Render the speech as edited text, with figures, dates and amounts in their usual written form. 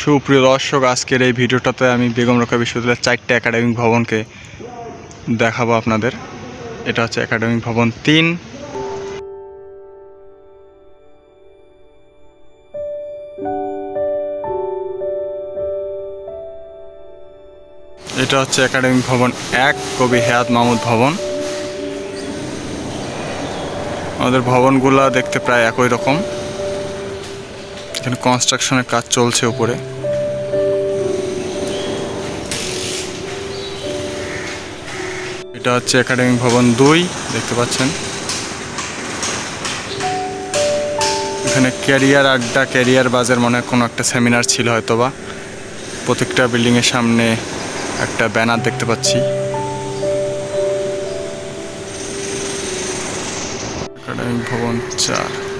সুপ্রিয় দর্শক, আজকের এই ভিডিওটাতে আমি বেগম রোকেয়া বিশ্ববিদ্যালয়ের 4টা একাডেমিক ভবনকে দেখাবো আপনাদের। এটা হচ্ছে একাডেমিক ভবন 3, এটা হচ্ছে একাডেমিক ভবন 1 কবি হায়াত মাহমুদ ভবন। আমাদের ভবনগুলা দেখতে প্রায় একই রকম। এখানে কনস্ট্রাকশনের কাজ চলছে উপরে। এটা হচ্ছে একাডেমিক ভবন 2, দেখতে পাচ্ছেন। এখানে ক্যারিয়ার আড্ডা, ক্যারিয়ার বাজার মনে হয় কোনো একটা সেমিনার ছিল হয়তোবা। প্রত্যেকটা বিল্ডিংয়ের সামনে একটা ব্যানার দেখতে পাচ্ছি। একাডেমিক ভবন 4।